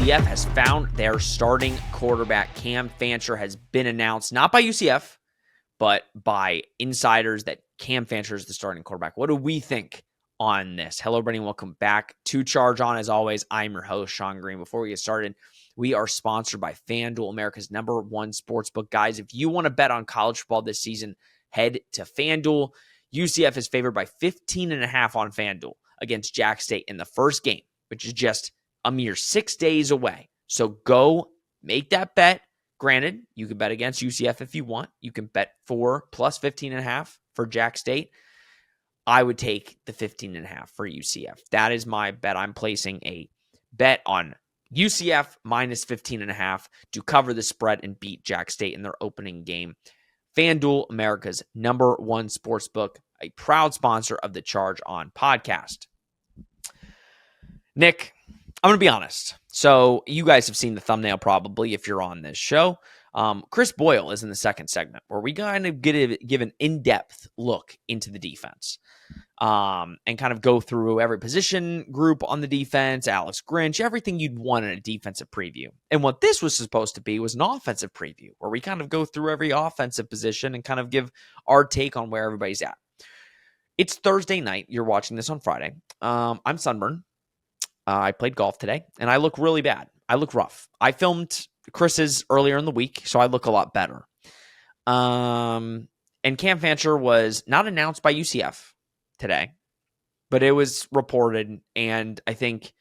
UCF has found their starting quarterback. Cam Fancher has been announced, not by UCF, but by insiders, that Cam Fancher is the starting quarterback. What do we think on this? Hello, everybody, and welcome back to Charge On. As always, I'm your host, Sean Green. Before we get started, we are sponsored by FanDuel, America's #1 sportsbook. Guys, if you want to bet on college football this season, head to FanDuel. UCF is favored by 15.5 on FanDuel against Jack State in the first game, which is just a mere 6 days away. So go make that bet. Granted, you can bet against UCF if you want. You can bet for plus 15.5 for Jack State. I would take the 15.5 for UCF. That is my bet. I'm placing a bet on UCF minus 15.5 to cover the spread and beat Jack State in their opening game. FanDuel, America's #1 sportsbook, a proud sponsor of the Charge On podcast. Nick, I'm going to be honest. So you guys have seen the thumbnail probably if you're on this show. Chris Boyle is in the second segment where we kind of give an in-depth look into the defense and kind of go through every position group on the defense, Alex Grinch, everything you'd want in a defensive preview. And what this was supposed to be was an offensive preview where we kind of go through every offensive position and kind of give our take on where everybody's at. It's Thursday night. You're watching this on Friday. I'm sunburned. I played golf today, and I look really bad. I look rough. I filmed Chris's earlier in the week, so I look a lot better. And Cam Fancher was not announced by UCF today, but it was reported, and I think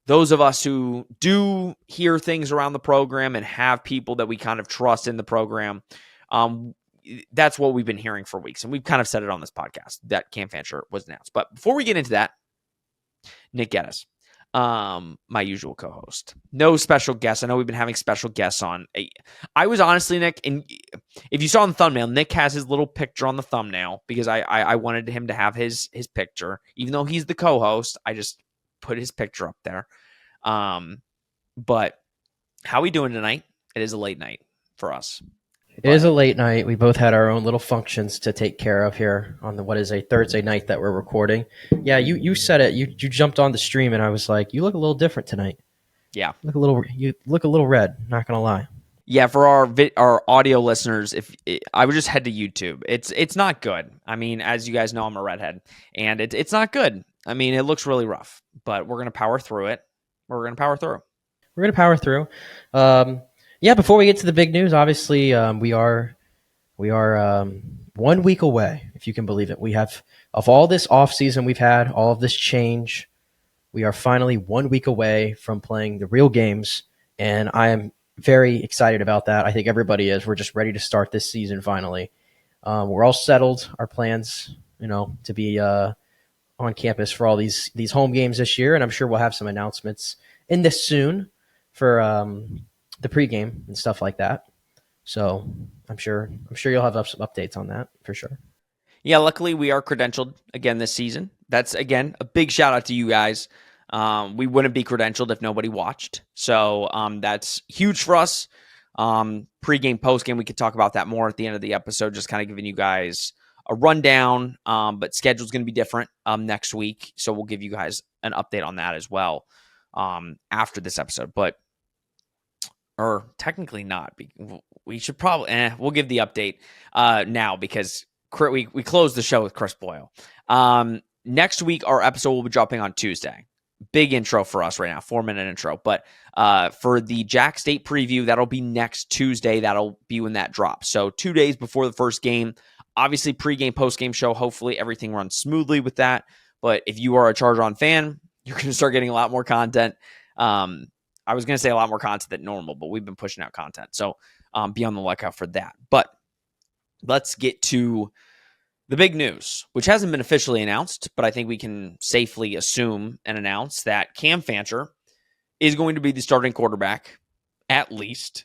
those of us who do hear things around the program and have people that we kind of trust in the program, that's what we've been hearing for weeks, and we've kind of said it on this podcast, that Cam Fancher was announced. But before we get into that, Nick Geddes, my usual co-host. No special guests. I know we've been having special guests on. I was honestly, Nick, and if you saw in the thumbnail, Nick has his little picture on the thumbnail because I wanted him to have his picture. Even though he's the co-host, I just put his picture up there. But how are we doing tonight? It is a late night for us. It is a late night. We both had our own little functions to take care of here on what is a Thursday night that we're recording. Yeah, you said it. You jumped on the stream, and I was like, you look a little different tonight. Yeah, you look a little red. Not gonna lie. Yeah, for our audio listeners, I would just head to YouTube. It's not good. I mean, as you guys know, I'm a redhead, and it's not good. I mean, it looks really rough, but we're gonna power through it. We're gonna power through. Yeah, before we get to the big news, obviously we are 1 week away, if you can believe it. We have, of all this offseason we've had, all of this change, we are finally 1 week away from playing the real games, and I am very excited about that. I think everybody is. We're just ready to start this season finally. We're all settled. Our plans, to be on campus for all these home games this year, and I'm sure we'll have some announcements in this soon for the pregame and stuff like that. So I'm sure you'll have some updates on that for sure. Yeah, luckily we are credentialed again this season. That's, again, a big shout out to you guys. We wouldn't be credentialed if nobody watched. So that's huge for us. Pregame, postgame, we could talk about that more at the end of the episode, just kind of giving you guys a rundown. But schedule's going to be different next week. So we'll give you guys an update on that as well after this episode. Or technically not. We should probably we'll give the update now because we closed the show with Chris Boyle. Next week, our episode will be dropping on Tuesday. Big intro for us right now, 4-minute intro. But for the Jack State preview, that'll be next Tuesday. That'll be when that drops. So 2 days before the first game. Obviously, pregame, postgame show. Hopefully, everything runs smoothly with that. But if you are a Charge On fan, you're going to start getting a lot more content. I was going to say a lot more content than normal, but we've been pushing out content. So be on the lookout for that. But let's get to the big news, which hasn't been officially announced, but I think we can safely assume and announce that Cam Fancher is going to be the starting quarterback, at least,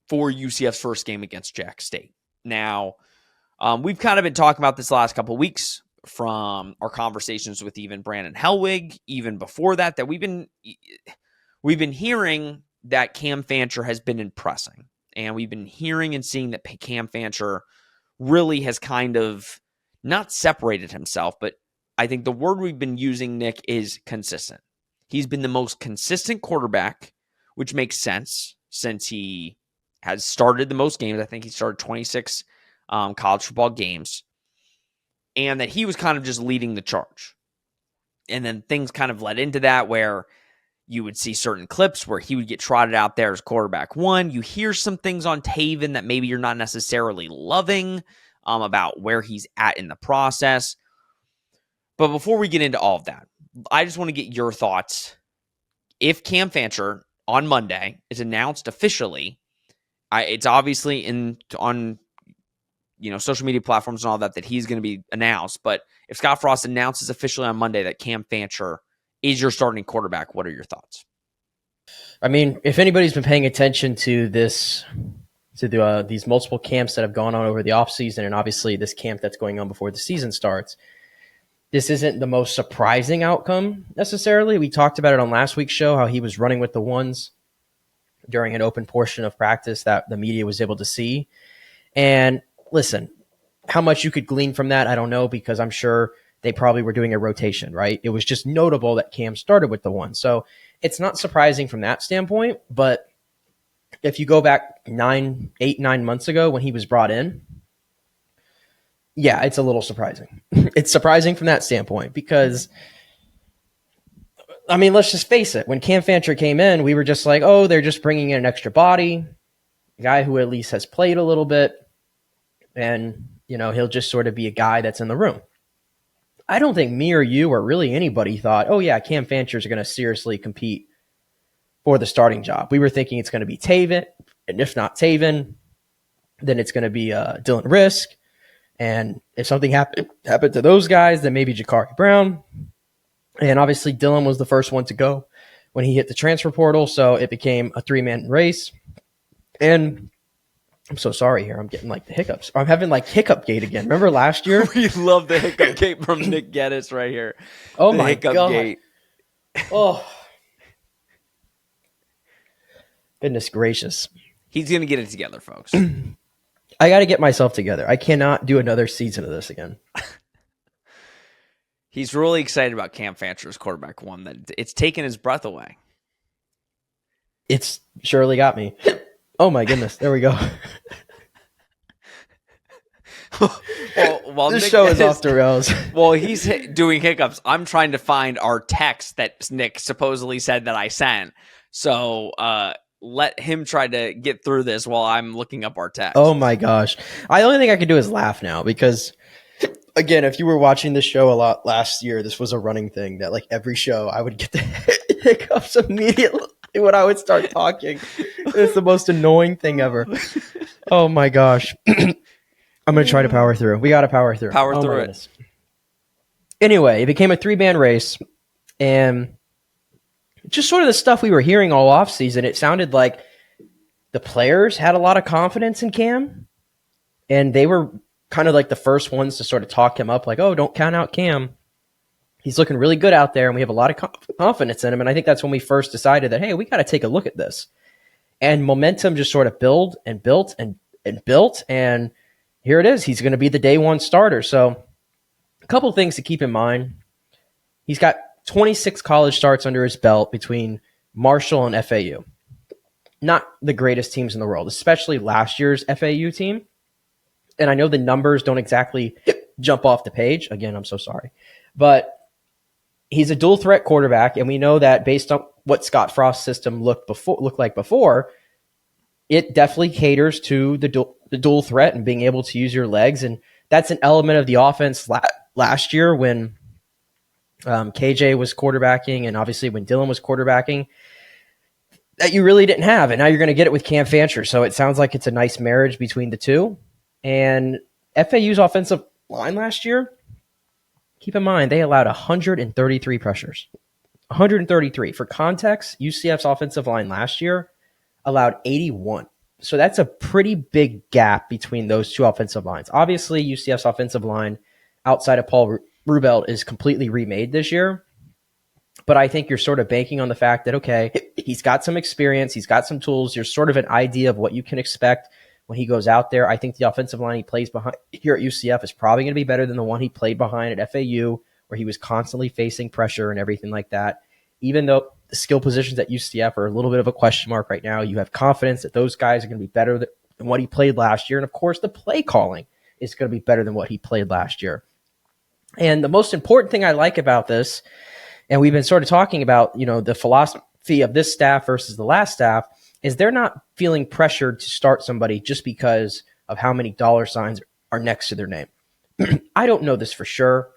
for UCF's first game against Jack State. Now, we've kind of been talking about this the last couple of weeks from our conversations with even Brandon Helwig, even before that we've been hearing that Cam Fancher has been impressing, and we've been hearing and seeing that Cam Fancher really has kind of not separated himself, but I think the word we've been using, Nick, is consistent. He's been the most consistent quarterback which makes sense since he has started the most games. I think he started 26 college football games, and that he was kind of just leading the charge. And then things kind of led into that where you would see certain clips where he would get trotted out there as quarterback one. You hear some things on Taven that maybe you're not necessarily loving about where he's at in the process. But before we get into all of that, I just want to get your thoughts. If Cam Fancher on Monday is announced officially, it's obviously on social media platforms and all that he's going to be announced. But if Scott Frost announces officially on Monday that Cam Fancher is your starting quarterback, what are your thoughts? I mean, if anybody's been paying attention to these multiple camps that have gone on over the offseason, and obviously this camp that's going on before the season starts, this isn't the most surprising outcome necessarily. We talked about it on last week's show, how he was running with the ones during an open portion of practice that the media was able to see. And listen, how much you could glean from that, I don't know, because I'm sure they probably were doing a rotation, right? It was just notable that Cam started with the one. So it's not surprising from that standpoint. But if you go back 9 months ago when he was brought in, yeah, it's a little surprising. It's surprising from that standpoint because, I mean, let's just face it. When Cam Fancher came in, we were just like, oh, they're just bringing in an extra body, a guy who at least has played a little bit, and, he'll just sort of be a guy that's in the room. I don't think me or you or really anybody thought, oh, yeah, Cam Fancher is going to seriously compete for the starting job. We were thinking it's going to be Taven, and if not Taven, then it's going to be Dylan Risk. And if something happened to those guys, then maybe Jakari Brown. And obviously Dylan was the first one to go when he hit the transfer portal, so it became a three-man race. And I'm so sorry here. I'm getting the hiccups. I'm having hiccup gate again. Remember last year? We love the hiccup gate from Nick Geddes right here. Oh, the my hiccup God. Gate. Oh. Goodness gracious. He's going to get it together, folks. I got to get myself together. I cannot do another season of this again. He's really excited about Cam Fancher's quarterback one. That it's taken his breath away. It's surely got me. Oh my goodness. There we go. While this Nick show is off the rails. While he's doing hiccups, I'm trying to find our text that Nick supposedly said that I sent. So let him try to get through this while I'm looking up our text. Oh my gosh. The only thing I can do is laugh now because, again, if you were watching this show a lot last year, this was a running thing that every show I would get the hiccups immediately when I would start talking. It's the most annoying thing ever. Oh my gosh. I'm going to try to power through. We got to power through. Power through it. Goodness. Anyway, it became a three-man race, and just sort of the stuff we were hearing all offseason, it sounded like the players had a lot of confidence in Cam, and they were kind of the first ones to sort of talk him up, oh, don't count out Cam. He's looking really good out there, and we have a lot of confidence in him. And I think that's when we first decided that, hey, we got to take a look at this. And momentum just sort of built, and here it is. He's going to be the day one starter. So a couple things to keep in mind. He's got 26 college starts under his belt between Marshall and FAU. Not the greatest teams in the world, especially last year's FAU team. And I know the numbers don't exactly jump off the page. Again, I'm so sorry. But he's a dual threat quarterback, and we know that based on what Scott Frost's system looked like before, it definitely caters to the dual threat and being able to use your legs. And that's an element of the offense last year when KJ was quarterbacking, and obviously when Dylan was quarterbacking, that you really didn't have. And now you're going to get it with Cam Fancher. So it sounds like it's a nice marriage between the two. And FAU's offensive line last year, keep in mind, they allowed 133 pressures. 133. For context, UCF's offensive line last year allowed 81. So that's a pretty big gap between those two offensive lines. Obviously, UCF's offensive line outside of Paul Rubel is completely remade this year. But I think you're sort of banking on the fact that, okay, he's got some experience, he's got some tools, there's sort of an idea of what you can expect when he goes out there. I think the offensive line he plays behind here at UCF is probably going to be better than the one he played behind at FAU, where he was constantly facing pressure and everything like that. Even though the skill positions at UCF are a little bit of a question mark right now. You have confidence that those guys are going to be better than what he played last year. And of course, the play calling is going to be better than what he played last year. And the most important thing I like about this, and we've been sort of talking about, the philosophy of this staff versus the last staff, is they're not feeling pressured to start somebody just because of how many dollar signs are next to their name. I don't know this for sure.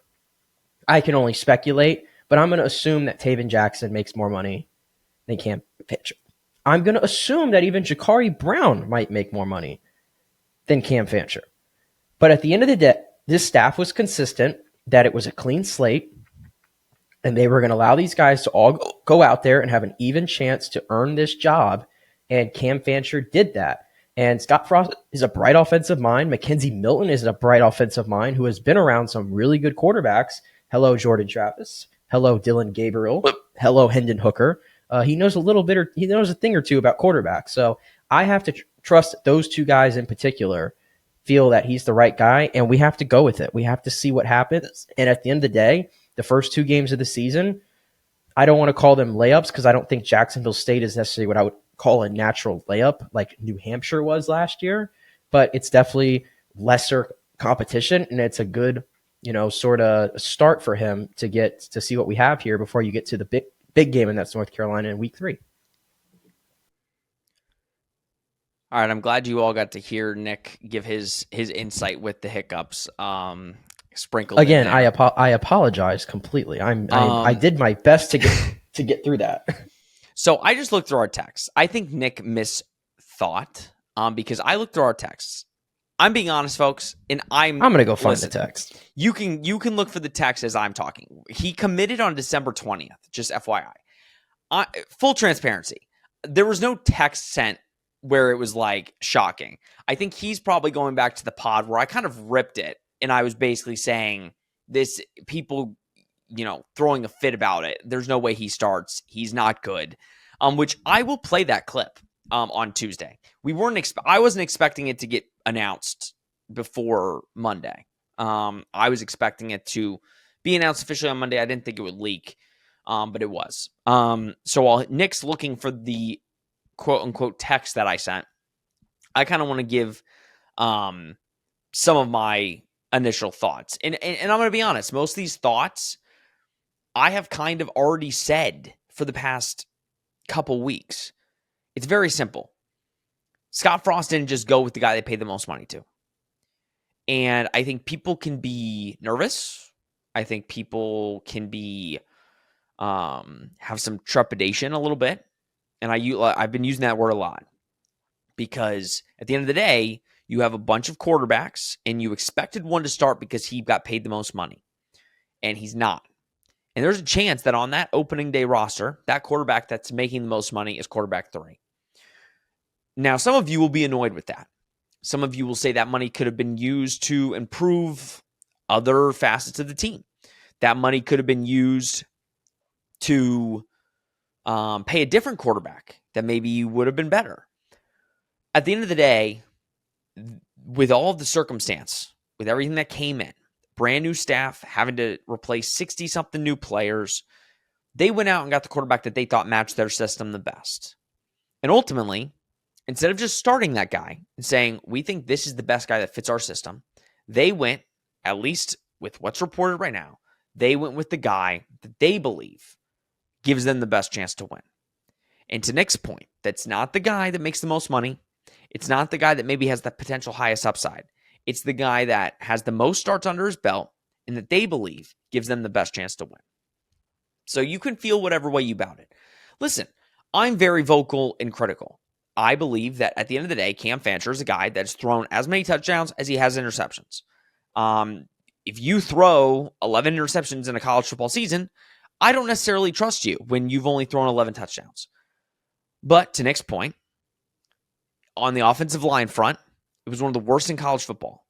I can only speculate, but I'm going to assume that Taven Jackson makes more money than Cam Fancher. I'm going to assume that even Jakari Brown might make more money than Cam Fancher. But at the end of the day, this staff was consistent that it was a clean slate, and they were going to allow these guys to all go out there and have an even chance to earn this job, and Cam Fancher did that. And Scott Frost is a bright offensive mind. Mackenzie Milton is a bright offensive mind who has been around some really good quarterbacks. Hello, Jordan Travis. Hello, Dylan Gabriel. Hello, Hendon Hooker. He knows he knows a thing or two about quarterbacks. So I have to trust that those two guys in particular feel that he's the right guy, and we have to go with it. We have to see what happens. And at the end of the day, the first 2 games of the season, I don't want to call them layups because I don't think Jacksonville State is necessarily what I would call a natural layup like New Hampshire was last year, but it's definitely lesser competition, and it's a good, sort of start for him to get to see what we have here before you get to the big game, and that's North Carolina in week 3. All right, I'm glad you all got to hear Nick give his insight with the hiccups. Sprinkled again. In there. I apologize completely. I did my best to get through that. So I just looked through our texts. I think Nick misthought because I looked through our texts. I'm being honest, folks, and I'm going to go find the text. You can look for the text as I'm talking. He committed on December 20th, just FYI. Full transparency. There was no text sent where it was like shocking. I think he's probably going back to the pod where I kind of ripped it, and I was basically saying this people throwing a fit about it. There's no way he starts. He's not good. Which I will play that clip on Tuesday. I wasn't expecting it to get announced before Monday. I was expecting it to be announced officially on Monday. I didn't think it would leak, but it was. So while Nick's looking for the quote unquote text that I sent, I kind of want to give some of my initial thoughts. And I'm going to be honest, most of these thoughts I have kind of already said for the past couple weeks. It's very simple. Scott Frost didn't just go with the guy they paid the most money to. And I think people can be nervous. I think people can be have some trepidation a little bit. And I've been using that word a lot. Because at the end of the day, you have a bunch of quarterbacks and you expected one to start because he got paid the most money. And he's not. And there's a chance that on that opening day roster, that quarterback that's making the most money is quarterback 3. Now, some of you will be annoyed with that. Some of you will say that money could have been used to improve other facets of the team. That money could have been used to pay a different quarterback that maybe would have been better. At the end of the day, with all of the circumstance, with everything that came in, brand new staff, having to replace 60-something new players, they went out and got the quarterback that they thought matched their system the best. And ultimately, instead of just starting that guy and saying, we think this is the best guy that fits our system, they went, at least with what's reported right now, they went with the guy that they believe gives them the best chance to win. And to Nick's point, that's not the guy that makes the most money. It's not the guy that maybe has the potential highest upside. It's the guy that has the most starts under his belt and that they believe gives them the best chance to win. So you can feel whatever way you about it. Listen, I'm very vocal and critical. I believe that at the end of the day, Cam Fancher is a guy that's thrown as many touchdowns as he has interceptions. If you throw 11 interceptions in a college football season, I don't necessarily trust you when you've only thrown 11 touchdowns. But to Nick's point, on the offensive line front, it was one of the worst in college football.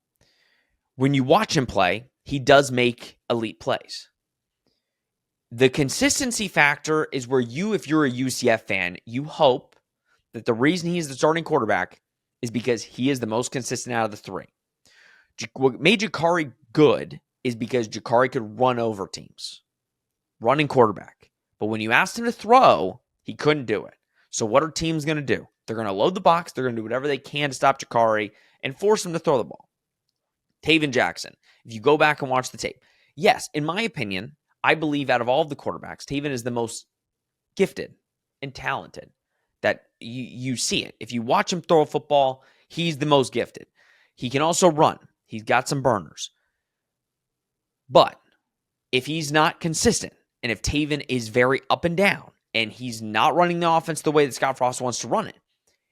When you watch him play, he does make elite plays. The consistency factor is where if you're a UCF fan, you hope that the reason he is the starting quarterback is because he is the most consistent out of the 3. What made Jakari good is because Jakari could run over teams. Running quarterback. But when you asked him to throw, he couldn't do it. So what are teams going to do? They're going to load the box. They're going to do whatever they can to stop Jakari and force him to throw the ball. Taven Jackson, if you go back and watch the tape, yes, in my opinion, I believe out of all of the quarterbacks, Taven is the most gifted and talented that you see it. If you watch him throw a football, he's the most gifted. He can also run. He's got some burners. But if he's not consistent, and if Taven is very up and down, and he's not running the offense the way that Scott Frost wants to run it,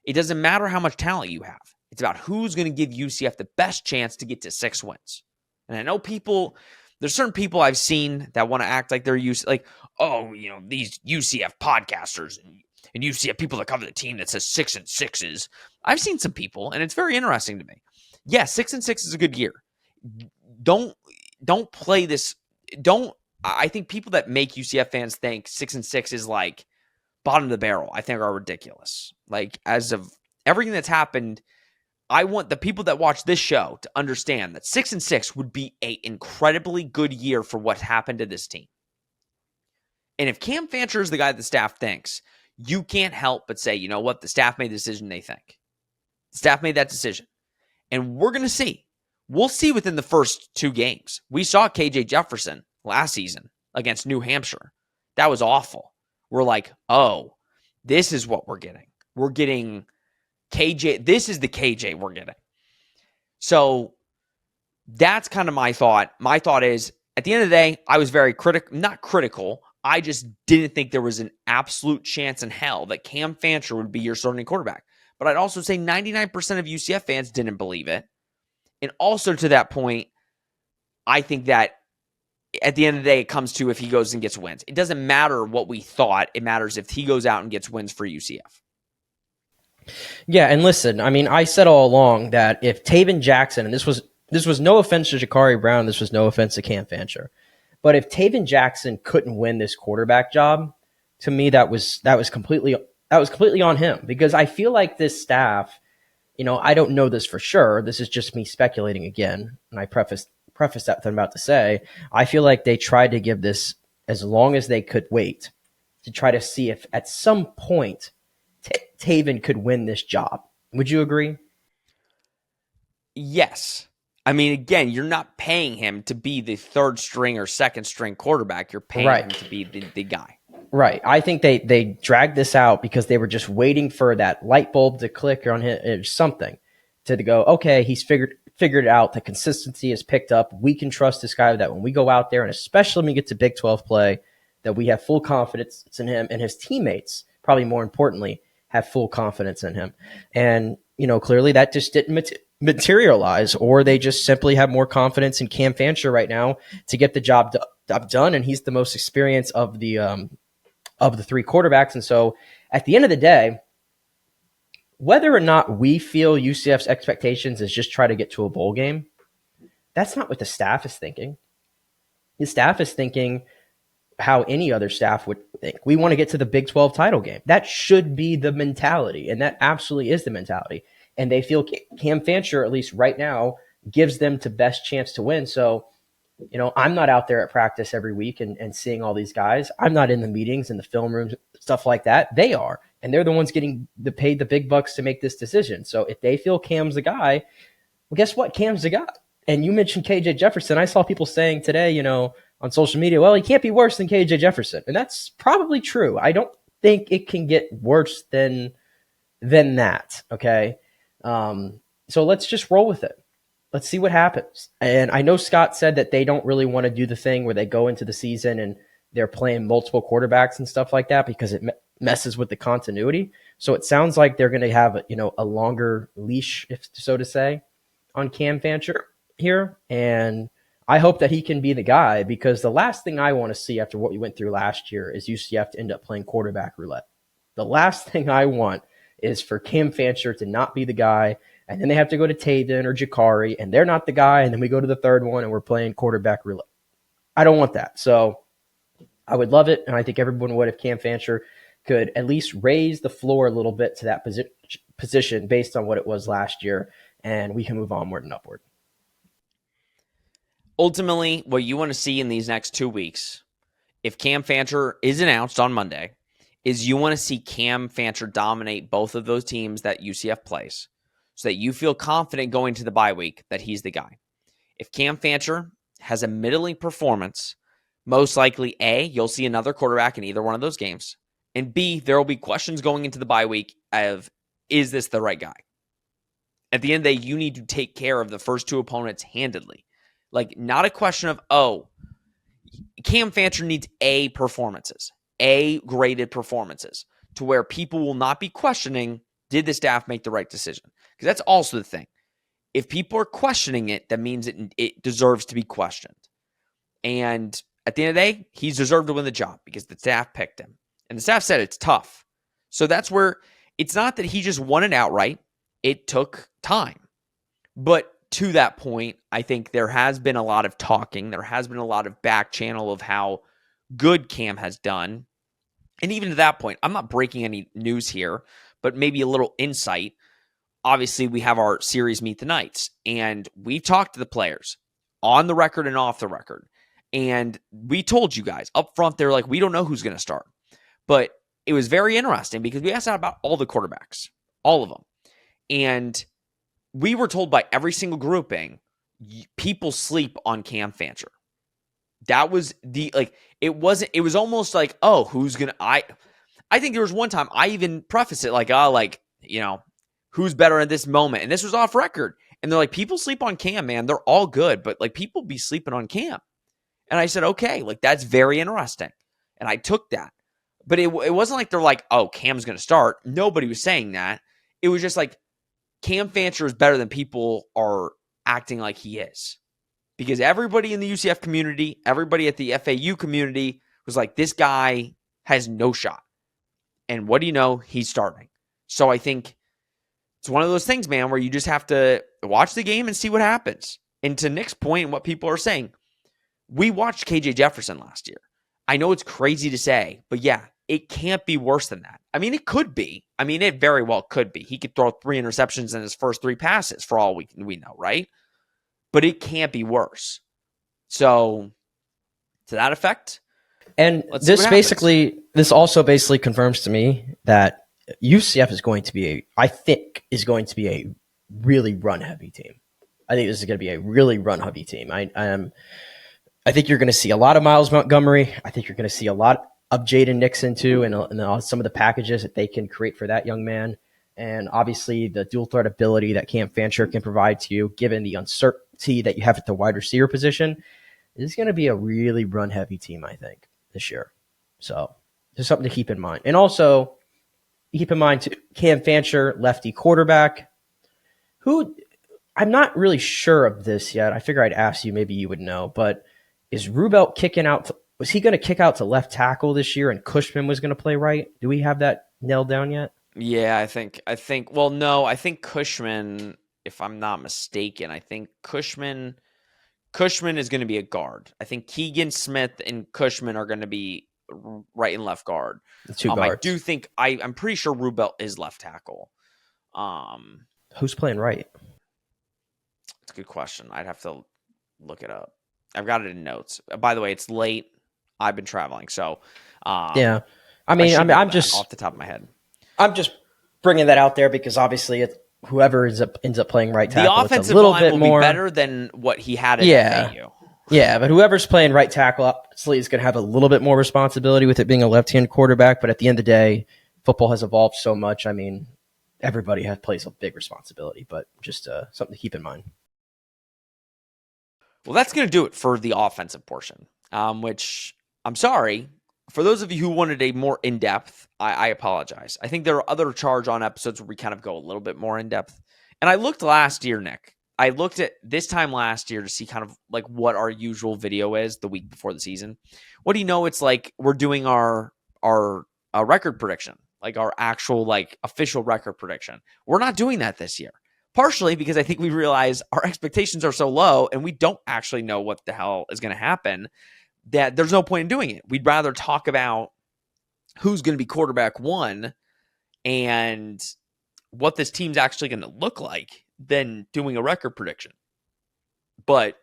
it doesn't matter how much talent you have. It's about who's going to give UCF the best chance to get to 6 wins. And I know there's certain people I've seen that want to act like they're these UCF podcasters and UCF people that cover the team that says 6-6s. I've seen some people, and it's very interesting to me. Yes, 6-6 is a good year. Don't play this. I think people that make UCF fans think 6-6 is like bottom of the barrel, I think are ridiculous. Like, as of everything that's happened, I want the people that watch this show to understand that 6-6 would be an incredibly good year for what happened to this team. And if Cam Fancher is the guy that the staff thinks, you can't help but say, you know what? The staff made the decision they think. The staff made that decision. And we're going to see. We'll see within the first 2 games. We saw KJ Jefferson last season against New Hampshire. That was awful. We're like, oh, this is what we're getting. We're getting KJ. This is the KJ we're getting. So that's kind of my thought. My thought is, at the end of the day, I was very not critical. I just didn't think there was an absolute chance in hell that Cam Fancher would be your starting quarterback. But I'd also say 99% of UCF fans didn't believe it. And also to that point, I think that at the end of the day, it comes to if he goes and gets wins. It doesn't matter what we thought. It matters if he goes out and gets wins for UCF. Yeah, and listen, I mean, I said all along that if Taven Jackson, and this was no offense to Jakari Brown, this was no offense to Cam Fancher, but if Taven Jackson couldn't win this quarterback job, to me that was completely on him, because I feel like this staff, I don't know this for sure. This is just me speculating again, and I preface that with what I'm about to say. I feel like they tried to give this as long as they could wait to try to see if at some point Taven could win this job. Would you agree? Yes. I mean, again, you're not paying him to be the 3rd string or 2nd string quarterback. You're paying him to be the guy. Right. I think they dragged this out because they were just waiting for that light bulb to click on him, or something to go, okay, he's figured it out. The consistency is picked up. We can trust this guy that when we go out there, and especially when we get to Big 12 play, that we have full confidence in him, and his teammates, probably more importantly, have full confidence in him. And, clearly that just didn't materialize, or they just simply have more confidence in Cam Fancher right now to get the job done. And he's the most experienced of the 3 quarterbacks. And so at the end of the day, whether or not we feel UCF's expectations is just try to get to a bowl game, that's not what the staff is thinking. The staff is thinking how any other staff would think. We want to get to the Big 12 title game. That should be the mentality, and that absolutely is the mentality. And they feel Cam Fancher, at least right now, gives them the best chance to win. So, I'm not out there at practice every week and seeing all these guys. I'm not in the meetings and the film rooms, stuff like that. They are. And they're the ones getting paid the big bucks to make this decision. So if they feel Cam's the guy, well, guess what? Cam's the guy. And you mentioned KJ Jefferson. I saw people saying today, on social media, well, he can't be worse than KJ Jefferson. And that's probably true. I don't think it can get worse than that. Okay. So let's just roll with it. Let's see what happens. And I know Scott said that they don't really want to do the thing where they go into the season and they're playing multiple quarterbacks and stuff like that because it messes with the continuity. So it sounds like they're going to have, a longer leash, if so to say, on Cam Fancher here. And I hope that he can be the guy, because the last thing I want to see after what we went through last year is UCF to end up playing quarterback roulette. The last thing I want is for Cam Fancher to not be the guy, and then they have to go to Taven or Jakari, and they're not the guy, and then we go to the 3rd one, and we're playing quarterback roulette. I don't want that. So I would love it, and I think everyone would, if Cam Fancher could at least raise the floor a little bit to that position based on what it was last year, and we can move onward and upward. Ultimately, what you want to see in these next 2 weeks if Cam Fancher is announced on Monday, is you want to see Cam Fancher dominate both of those teams that UCF plays so that you feel confident going to the bye week that he's the guy. If Cam Fancher has a middling performance, most likely A, you'll see another quarterback in either one of those games. And B, there will be questions going into the bye week of, is this the right guy? At the end of the day, you need to take care of the first two opponents handedly. Like, not a question of, oh, Cam Fancher needs A performances, A graded performances, to where people will not be questioning, did the staff make the right decision? Because that's also the thing. If people are questioning it, that means it deserves to be questioned. And at the end of the day, he's deserved to win the job because the staff picked him. And the staff said it's tough. So that's where it's not that he just won it outright. It took time. But to that point, I think there has been a lot of talking. There has been a lot of back channel of how good Cam has done. And even to that point, I'm not breaking any news here, but maybe a little insight. Obviously, we have our series Meet the Knights, and we talked to the players on the record and off the record. And we told you guys up front, they're like, we don't know who's going to start. But it was very interesting because we asked out about all the quarterbacks, all of them. And we were told by every single grouping, people sleep on Cam Fancher. That was it was almost like, oh, who's going to, I think there was one time I even prefaced it who's better at this moment? And this was off record. And they're like, people sleep on Cam, man. They're all good, but like people be sleeping on Cam. And I said, okay, like that's very interesting. And I took that. But it wasn't like they're like, oh, Cam's going to start. Nobody was saying that. It was just like Cam Fancher is better than people are acting like he is. Because everybody in the UCF community, everybody at the FAU community was like, this guy has no shot. And what do you know? He's starting. So I think it's one of those things, man, where you just have to watch the game and see what happens. And to Nick's point and what people are saying, we watched KJ Jefferson last year. I know it's crazy to say, but yeah, it can't be worse than that. I mean, it could be. I mean, it very well could be. He could throw 3 interceptions in his first 3 passes for all we know, right? But it can't be worse. So, to that effect, and this also basically confirms to me that UCF is going to be a really run-heavy team. I think this is going to be a really run-heavy team. I think you're going to see a lot of Miles Montgomery. I think you're going to see a lot of Jaden Nixon too, and some of the packages that they can create for that young man. And obviously the dual threat ability that Cam Fancher can provide to you, given the uncertainty that you have at the wide receiver position, is going to be a really run-heavy team, I think, this year. So just something to keep in mind. And also keep in mind too, Cam Fancher, lefty quarterback, who I'm not really sure of this yet. I figure I'd ask you, maybe you would know, but is Rubelt kicking out? Was he going to kick out to left tackle this year and Cushman was going to play right? Do we have that nailed down yet? Yeah, I think, no, I think Cushman, if I'm not mistaken, I think Cushman is going to be a guard. I think Keegan Smith and Cushman are going to be right and left guard. The 2 guards. I do think, I'm pretty sure Rubelt is left tackle. Who's playing right? It's a good question. I'd have to look it up. I've got it in notes. By the way, it's late. I've been traveling, so yeah. I'm just off the top of my head. I'm just bringing that out there because obviously whoever ends up playing right tackle, the offensive it's a little line bit will more be better than what he had at FAU. Yeah, but whoever's playing right tackle obviously is going to have a little bit more responsibility with it being a left-hand quarterback. But at the end of the day, football has evolved so much. I mean, everybody plays a big responsibility, but just something to keep in mind. Well, that's going to do it for the offensive portion, which I'm sorry. For those of you who wanted a more in-depth, I apologize. I think there are other charge-on episodes where we kind of go a little bit more in-depth. And I looked last year, Nick. I looked at this time last year to see kind of like what our usual video is the week before the season. What do you know? It's like we're doing our record prediction, like our actual like official record prediction. We're not doing that this year. Partially because I think we realize our expectations are so low and we don't actually know what the hell is going to happen that there's no point in doing it. We'd rather talk about who's going to be quarterback 1 and what this team's actually going to look like than doing a record prediction. But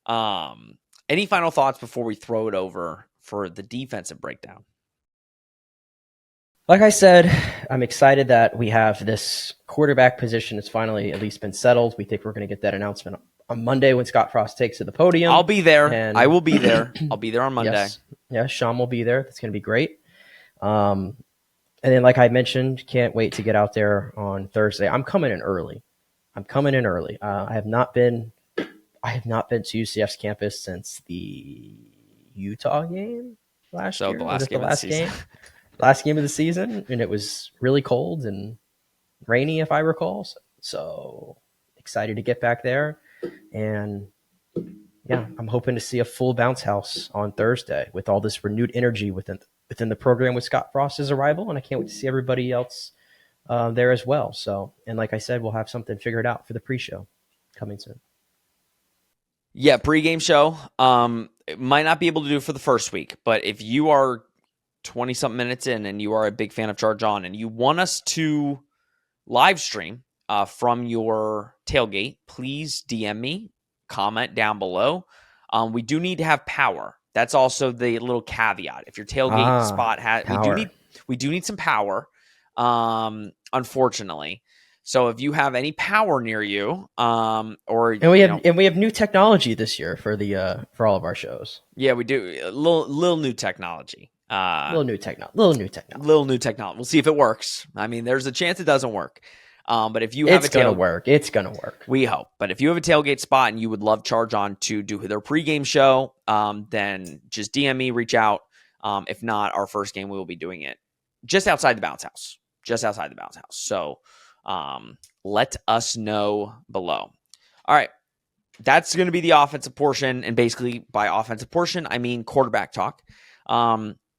any final thoughts before we throw it over for the defensive breakdown. Like I said, I'm excited that we have this quarterback position that's finally at least been settled. We think we're going to get that announcement on Monday when Scott Frost takes to the podium. I'll be there. I will be there. I'll be there on Monday. Yes, Sean will be there. That's going to be great. And then, like I mentioned, can't wait to get out there on Thursday. I'm coming in early. I have not been to UCF's campus since the Utah game last year. The last game of the season. Last game of the season, and it was really cold and rainy, if I recall. So excited to get back there. And yeah, I'm hoping to see a full bounce house on Thursday with all this renewed energy within the program with Scott Frost's arrival. And I can't wait to see everybody else there as well. So, and like I said, we'll have something figured out for the pre-show coming soon. Yeah, pregame show. It might not be able to do it for the first week, but if you are 20-something minutes in and you are a big fan of Charge On and you want us to live stream from your tailgate, please DM me, comment down below. We do need to have power. That's also the little caveat. If your tailgate spot has, we do need some power, unfortunately. So if you have any power near you, we have new technology this year for all of our shows. Yeah, we do a little new technology. Little new technology. We'll see if it works. I mean, there's a chance it doesn't work. But if you have it's gonna work. We hope. But if you have a tailgate spot and you would love Charge On to do their pregame show, then just DM me, reach out. If not, our first game, we will be doing it just outside the bounce house. So let us know below. All right. That's going to be the offensive portion. And basically by offensive portion, I mean quarterback talk.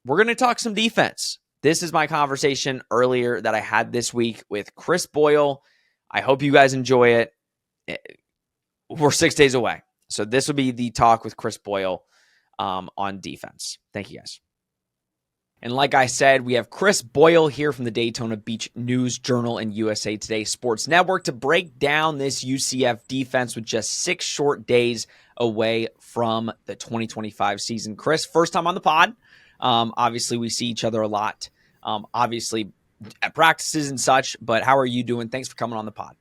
We're going to talk some defense. This is my conversation earlier that I had this week with Chris Boyle. I hope you guys enjoy it. We're 6 days away. So this will be the talk with Chris Boyle on defense. Thank you, guys. And like I said, we have Chris Boyle here from the Daytona Beach News Journal and USA Today Sports Network to break down this UCF defense with just 6 short days away from the 2025 season. Chris, first time on the pod. Obviously, we see each other a lot, obviously at practices and such, but how are you doing? Thanks for coming on the pod.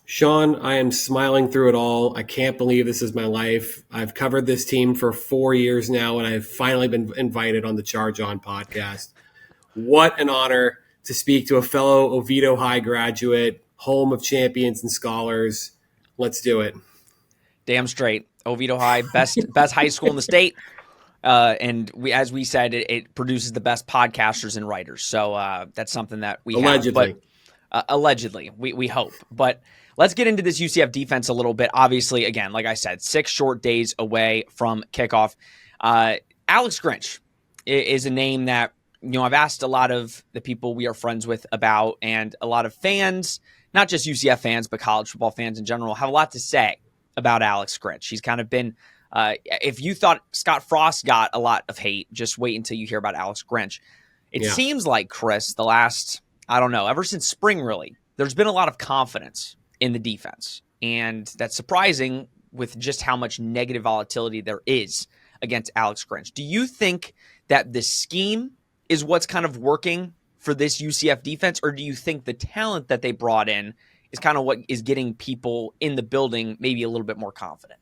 Sean, I am smiling through it all. I can't believe this is my life. I've covered this team for 4 years now, and I've finally been invited on the Charge On podcast. What an honor to speak to a fellow Oviedo High graduate, home of champions and scholars. Let's do it. Damn straight. Oviedo High, best high school in the state. And as we said, it produces the best podcasters and writers. So that's something that we allegedly. Allegedly, we hope. But let's get into this UCF defense a little bit. Obviously, again, like I said, 6 short days away from kickoff. Alex Grinch is a name that I've asked a lot of the people we are friends with about, and a lot of fans, not just UCF fans, but college football fans in general, have a lot to say about Alex Grinch. He's kind of been. If you thought Scott Frost got a lot of hate, just wait until you hear about Alex Grinch. It seems like, Chris, the last, ever since spring, really, there's been a lot of confidence in the defense. And that's surprising with just how much negative volatility there is against Alex Grinch. Do you think that the scheme is what's kind of working for this UCF defense, or do you think the talent that they brought in is kind of what is getting people in the building maybe a little bit more confident?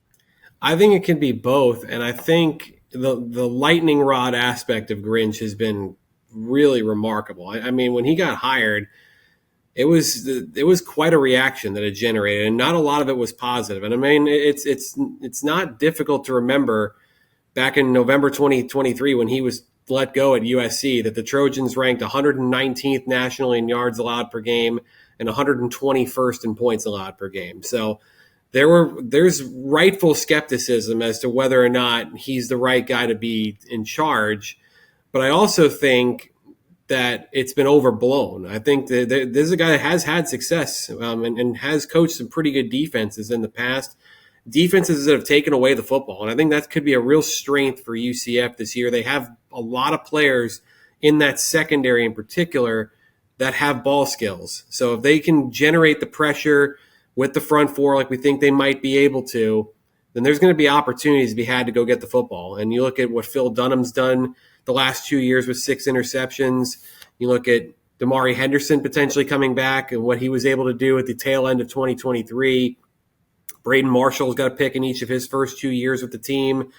I think it can be both, and I think the lightning rod aspect of Grinch has been really remarkable. I mean, when he got hired, it was quite a reaction that it generated, and not a lot of it was positive. And I mean, it's not difficult to remember back in November 2023 when he was let go at USC that the Trojans ranked 119th nationally in yards allowed per game and 121st in points allowed per game. So there's rightful skepticism as to whether or not he's the right guy to be in charge. But I also think that it's been overblown. I think that there's a guy that has had success and has coached some pretty good defenses in the past, defenses that have taken away the football. And I think that could be a real strength for UCF this year. They have a lot of players in that secondary in particular that have ball skills. So if they can generate the pressure with the front four like we think they might be able to, then there's going to be opportunities to be had to go get the football. And you look at what Phil Dunham's done the last 2 years with 6 interceptions. You look at Damari Henderson potentially coming back and what he was able to do at the tail end of 2023. Braden Marshall's got a pick in each of his first 2 years with the team.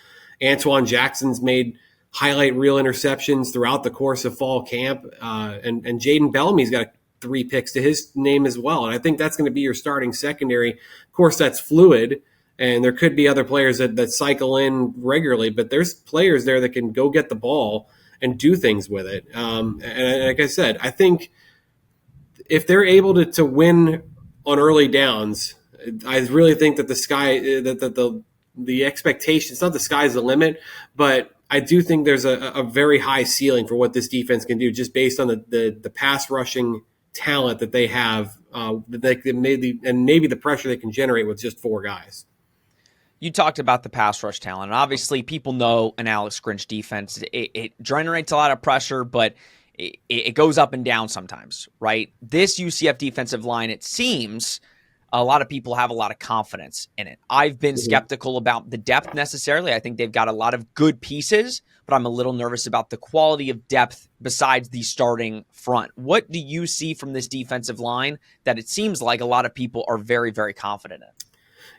Antoine Jackson's made highlight reel interceptions throughout the course of fall camp. And Jaden Bellamy's got 3 picks to his name as well. And I think that's going to be your starting secondary. Of course, that's fluid, and there could be other players that cycle in regularly, but there's players there that can go get the ball and do things with it. And like I said, I think if they're able to win on early downs, I really think that the expectation, it's not the sky's the limit, but I do think there's a very high ceiling for what this defense can do just based on the pass rushing talent that they have, and maybe the pressure they can generate with just 4 guys. You talked about the pass rush talent. And obviously, people know an Alex Grinch defense. It generates a lot of pressure, but it goes up and down sometimes, right? This UCF defensive line, it seems a lot of people have a lot of confidence in it. I've been skeptical about the depth necessarily. I think they've got a lot of good pieces, but I'm a little nervous about the quality of depth besides the starting front. What do you see from this defensive line that it seems like a lot of people are very, very confident in?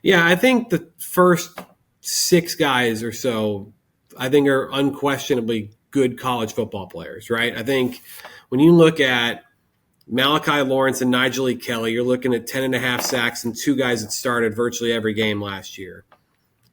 Yeah, I think the first 6 guys or so, I think are unquestionably good college football players, right? I think when you look at Malachi Lawrence and Nigel E. Kelly, you're looking at 10.5 sacks and 2 guys that started virtually every game last year.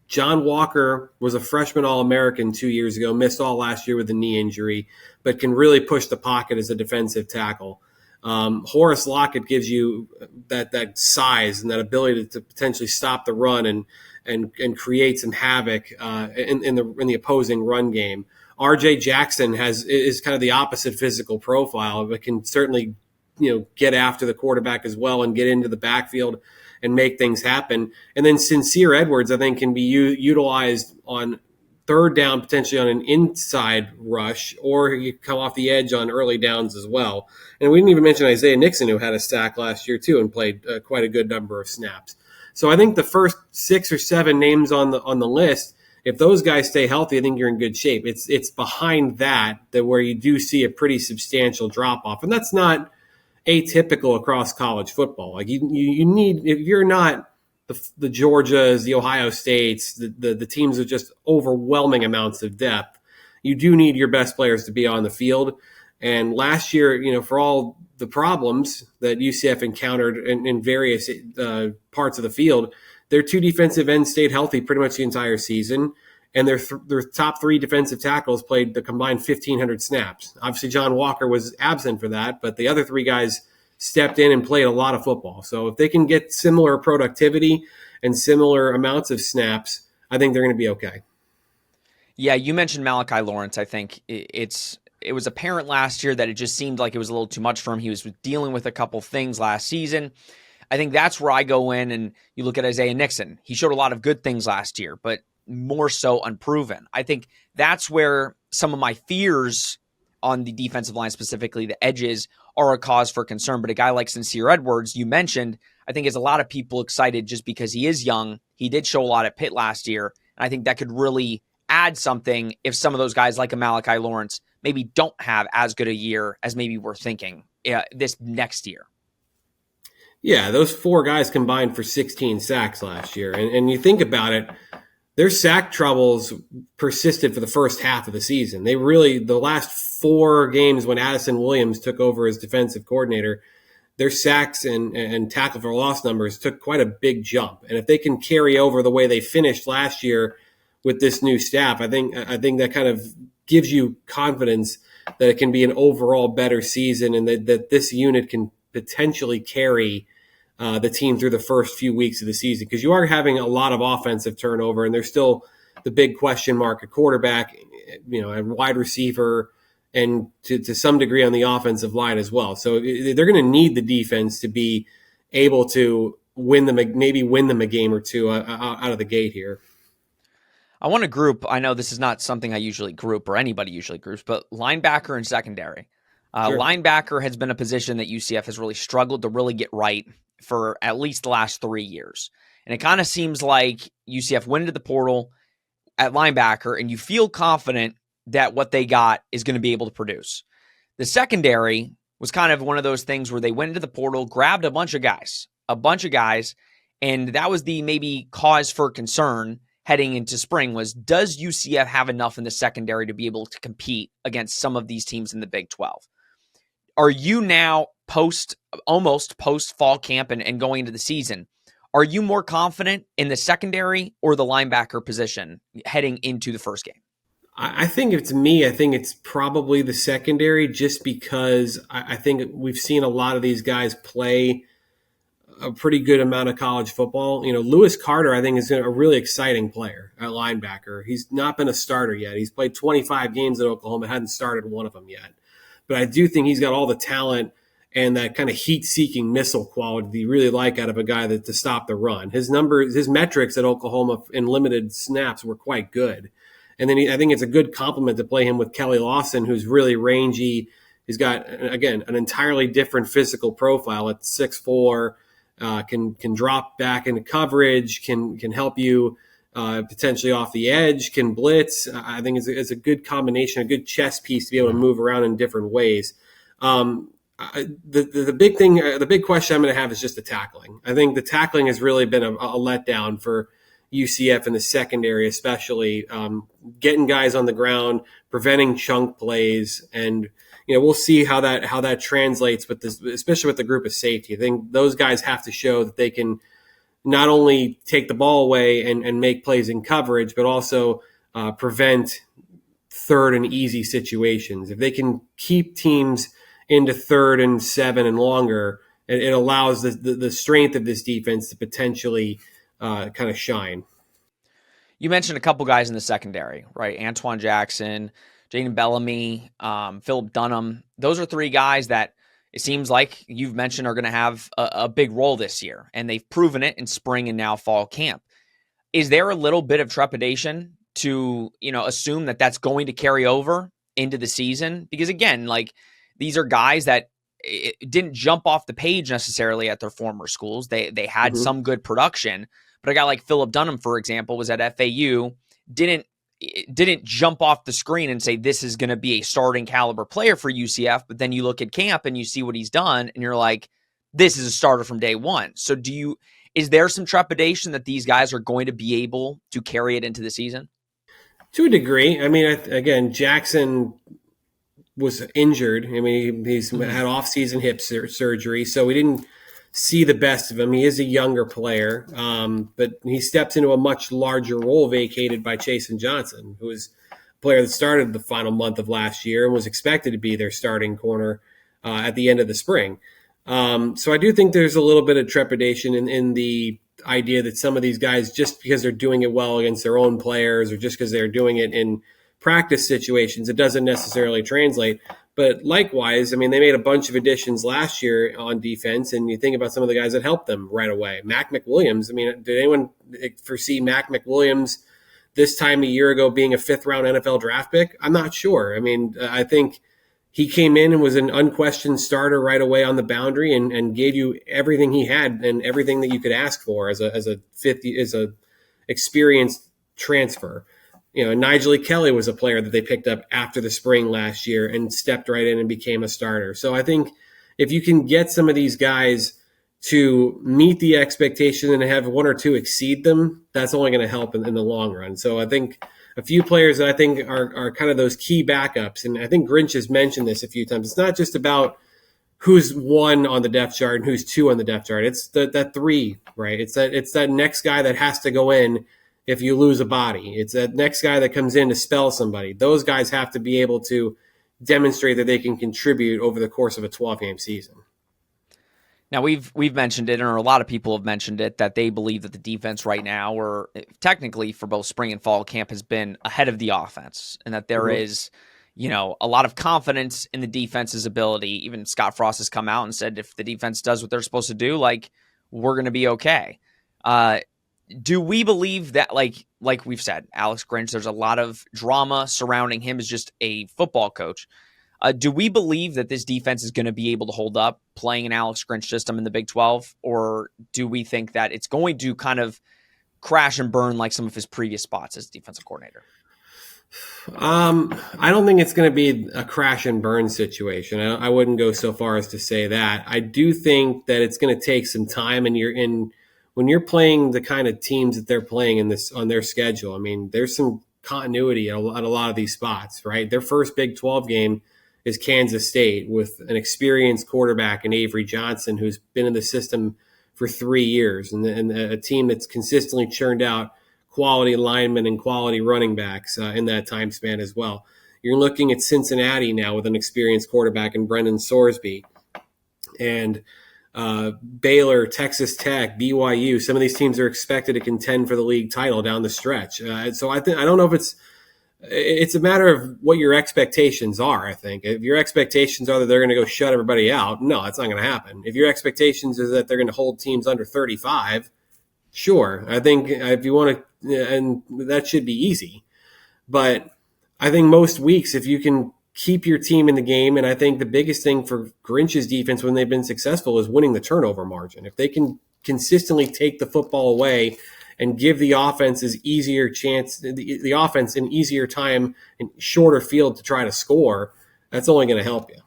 John Walker was a freshman All-American 2 years ago, missed all last year with a knee injury, but can really push the pocket as a defensive tackle. Horace Lockett gives you that size and that ability to potentially stop the run and create some havoc in the opposing run game. R.J. Jackson is kind of the opposite physical profile, but can certainly get after the quarterback as well and get into the backfield and make things happen. And then Sincere Edwards, I think, can be utilized on third down, potentially on an inside rush, or you come off the edge on early downs as well. And we didn't even mention Isaiah Nixon, who had a sack last year too and played quite a good number of snaps. So I think the first 6 or 7 names on the list, if those guys stay healthy, I think you're in good shape. It's behind that where you do see a pretty substantial drop off, and that's not atypical across college football. Like you need, if you're not the Georgias, the Ohio States, the teams with just overwhelming amounts of depth, you do need your best players to be on the field. And last year, for all the problems that UCF encountered in various parts of the field, their 2 defensive ends stayed healthy pretty much the entire season. And their top 3 defensive tackles played the combined 1,500 snaps. Obviously, John Walker was absent for that, but the other 3 guys stepped in and played a lot of football. So if they can get similar productivity and similar amounts of snaps, I think they're going to be okay. Yeah, you mentioned Malachi Lawrence. I think it was apparent last year that it just seemed like it was a little too much for him. He was dealing with a couple things last season. I think that's where I go in and you look at Isaiah Nixon. He showed a lot of good things last year, but more so unproven. I think that's where some of my fears on the defensive line, specifically the edges, are a cause for concern. But a guy like Sincere Edwards, you mentioned, I think has a lot of people excited just because he is young. He did show a lot at Pitt last year. And I think that could really add something if some of those guys like a Malachi Lawrence maybe don't have as good a year as maybe we're thinking this next year. Yeah, those 4 guys combined for 16 sacks last year. And you think about it, their sack troubles persisted for the first half of the season. The last 4 games when Addison Williams took over as defensive coordinator, their sacks and tackle for loss numbers took quite a big jump. And if they can carry over the way they finished last year with this new staff, I think that kind of gives you confidence that it can be an overall better season and that this unit can potentially carry the team through the first few weeks of the season, because you are having a lot of offensive turnover, and there's still the big question mark at quarterback, at wide receiver, and to some degree on the offensive line as well. So they're going to need the defense to be able to win them a game or 2 out of the gate here. I want to group, I know this is not something I usually group or anybody usually groups, but linebacker and secondary. Sure. Linebacker has been a position that UCF has really struggled to really get right for at least the last 3 years. And it kind of seems like UCF went into the portal at linebacker, and you feel confident that what they got is going to be able to produce. The secondary was kind of one of those things where they went into the portal, grabbed a bunch of guys, and that was the maybe cause for concern heading into spring was, does UCF have enough in the secondary to be able to compete against some of these teams in the Big 12? Are you now almost post fall camp and going into the season, are you more confident in the secondary or the linebacker position heading into the first game? I think it's me. I think it's probably the secondary, just because I think we've seen a lot of these guys play a pretty good amount of college football. Lewis Carter, I think, is a really exciting player at linebacker. He's not been a starter yet. He's played 25 games at Oklahoma, hadn't started one of them yet. But I do think he's got all the talent and that kind of heat-seeking missile quality that you really like out of a guy to stop the run. His metrics at Oklahoma in limited snaps were quite good. And then I think it's a good compliment to play him with Kelly Lawson, who's really rangy. He's got, again, an entirely different physical profile at 6'4", can drop back into coverage, can help you potentially off the edge, can blitz. I think it's a good combination, a good chess piece to be able to move around in different ways. The big question I'm going to have is just the tackling. I think the tackling has really been a letdown for UCF in the secondary, especially getting guys on the ground, preventing chunk plays, and we'll see how that translates with this, especially with the group of safety. I think those guys have to show that they can not only take the ball away and make plays in coverage, but also prevent third and easy situations. If they can keep teams into 3rd and 7 and longer, it allows the strength of this defense to potentially kind of shine. You mentioned a couple guys in the secondary, right? Antoine Jackson, Jaden Bellamy, Philip Dunham. Those are 3 guys that it seems like you've mentioned are going to have a big role this year, and they've proven it in spring and now fall camp. Is there a little bit of trepidation to, assume that that's going to carry over into the season? Because again, these are guys that didn't jump off the page necessarily at their former schools. They had some good production, but a guy like Philip Dunham, for example, was at FAU, didn't jump off the screen and say, this is going to be a starting caliber player for UCF. But then you look at camp and you see what he's done and you're like, this is a starter from day one. So is there some trepidation that these guys are going to be able to carry it into the season? To a degree. I mean, again, Jackson was injured. I mean, he's had off-season hip surgery, so we didn't see the best of him. He is a younger player, but he steps into a much larger role vacated by Chasen Johnson, who is a player that started the final month of last year and was expected to be their starting corner at the end of the spring. So I do think there's a little bit of trepidation in the idea that some of these guys, just because they're doing it well against their own players or just because they're doing it in practice situations, it doesn't necessarily translate. But likewise, I mean, they made a bunch of additions last year on defense, and you think about some of the guys that helped them right away. Mac McWilliams, I mean, did anyone foresee Mac McWilliams this time a year ago being a 5th-round NFL draft pick? I'm not sure. I mean, I think he came in and was an unquestioned starter right away on the boundary and gave you everything he had and everything that you could ask for as a experienced transfer. Nigel Kelly was a player that they picked up after the spring last year and stepped right in and became a starter. So I think if you can get some of these guys to meet the expectation and have 1 or 2 exceed them, that's only going to help in the long run. So I think a few players that I think are kind of those key backups, and I think Grinch has mentioned this a few times. It's not just about who's 1 on the depth chart and who's 2 on the depth chart. It's that 3, right? It's that next guy that has to go in if you lose a body. It's that next guy that comes in to spell somebody. Those guys have to be able to demonstrate that they can contribute over the course of a 12-game season. Now, we've mentioned it, or a lot of people have mentioned it, that they believe that the defense right now, or technically for both spring and fall camp, has been ahead of the offense, and that there is, a lot of confidence in the defense's ability. Even Scott Frost has come out and said if the defense does what they're supposed to do, we're going to be okay. Do we believe that, like we've said, Alex Grinch, there's a lot of drama surrounding him as just a football coach. Do we believe that this defense is going to be able to hold up playing an Alex Grinch system in the Big 12? Or do we think that it's going to kind of crash and burn like some of his previous spots as defensive coordinator? I don't think it's going to be a crash and burn situation. I wouldn't go so far as to say that. I do think that it's going to take some time, and when you're playing the kind of teams that they're playing in this on their schedule. I mean, there's some continuity at a lot of these spots, right? Their first Big 12 game is Kansas State with an experienced quarterback in Avery Johnson, who's been in the system for 3 years, and a team that's consistently churned out quality linemen and quality running backs in that time span as well. You're looking at Cincinnati now with an experienced quarterback in Brendan Sorsby, and Baylor, Texas Tech, BYU. Some of these teams are expected to contend for the league title down the stretch. So I don't know if it's a matter of what your expectations are. I think if your expectations are that they're going to go shut everybody out, no, that's not going to happen. If your expectations is that they're going to hold teams under 35, sure. I think if you want to, and that should be easy. But I think most weeks, if you can keep your team in the game, and I think the biggest thing for Grinch's defense when they've been successful is winning the turnover margin. If they can consistently take the football away and give the offense the offense an easier time and shorter field to try to score, that's only going to help you.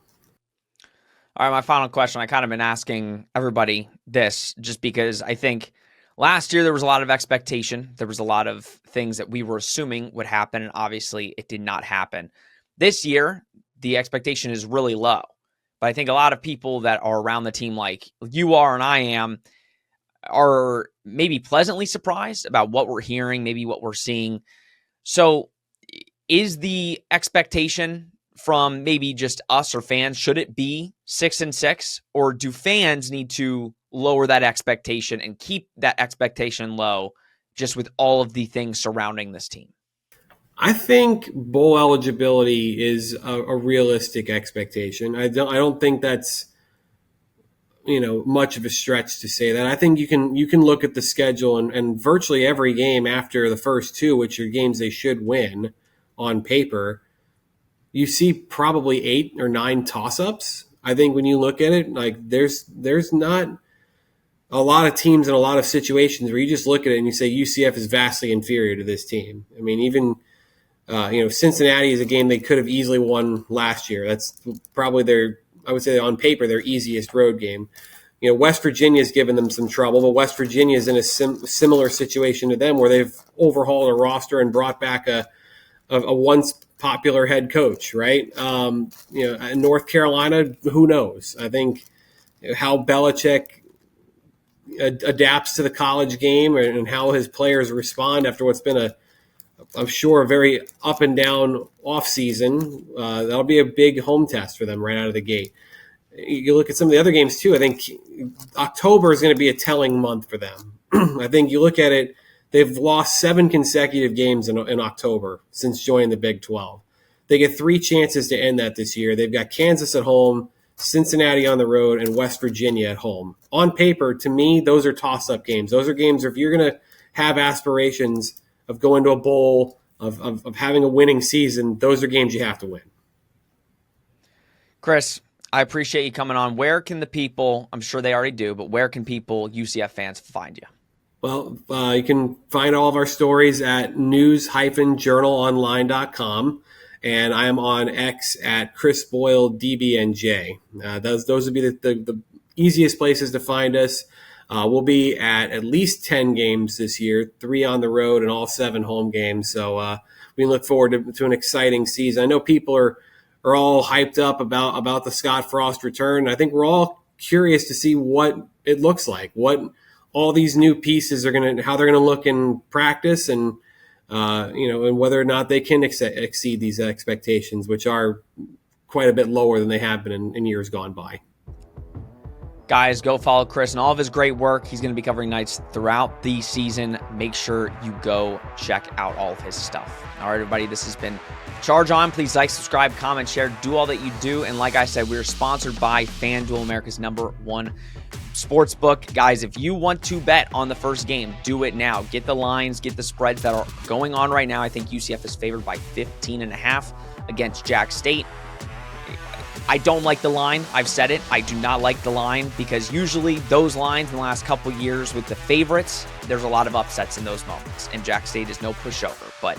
All right, my final question. I kind of been asking everybody this just because I think last year there was a lot of expectation. There was a lot of things that we were assuming would happen, and obviously it did not happen. This year, the expectation is really low. But I think a lot of people that are around the team like you are and I am are maybe pleasantly surprised about what we're hearing, maybe what we're seeing. So is the expectation from maybe just us or fans, should it be 6-6, or do fans need to lower that expectation and keep that expectation low just with all of the things surrounding this team? I think bowl eligibility is a realistic expectation. I don't think that's much of a stretch to say that. I think you can look at the schedule and virtually every game after the first two, which are games they should win on paper, you see probably 8 or 9 toss-ups. I think when you look at it, like there's not a lot of teams in a lot of situations where you just look at it and you say UCF is vastly inferior to this team. I mean, even Cincinnati is a game they could have easily won last year. That's probably I would say on paper, their easiest road game. West Virginia has given them some trouble, but West Virginia is in a similar situation to them where they've overhauled a roster and brought back a once popular head coach, right? In North Carolina, who knows? I think how Belichick adapts to the college game and how his players respond after what's been I'm sure a very up and down offseason. That'll be a big home test for them right out of the gate. You look at some of the other games too. I think October is going to be a telling month for them. I think you look at it, they've lost 7 consecutive games in October since joining the Big 12. They get 3 chances to end that this year. They've got Kansas at home, Cincinnati on the road, and West Virginia at home. On paper, to me, those are toss-up games. Those are games where if you're going to have aspirations of going to a bowl, of having a winning season, those are games you have to win. Chris, I appreciate you coming on. Where can the people, I'm sure they already do, but where can people, UCF fans, find you? Well, you can find all of our stories at news-journalonline.com, and I am on X at Chris Boyle DBNJ. Those would be the easiest places to find us. We'll be at least 10 games this year, 3 on the road and all 7 home games. So we look forward to an exciting season. I know people are all hyped up about the Scott Frost return. I think we're all curious to see what it looks like, what all these new pieces how they're gonna look in practice, and and whether or not they can exceed these expectations, which are quite a bit lower than they have been in years gone by. Guys, go follow Chris and all of his great work. He's going to be covering Knights throughout the season. Make sure you go check out all of his stuff. All right, everybody, this has been Charge On. Please like, subscribe, comment, share, do all that you do. And like I said, we're sponsored by FanDuel, America's #1 sportsbook. Guys, if you want to bet on the first game, do it now. Get the lines, get the spreads that are going on right now. I think UCF is favored by 15.5 against Jack State. I don't like the line. I've said it. I do not like the line because usually those lines in the last couple years with the favorites, there's a lot of upsets in those moments. And Jack State is no pushover. But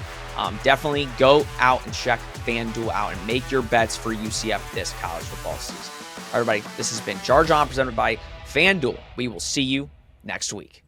definitely go out and check FanDuel out and make your bets for UCF this college football season. Everybody, this has been Charge On presented by FanDuel. We will see you next week.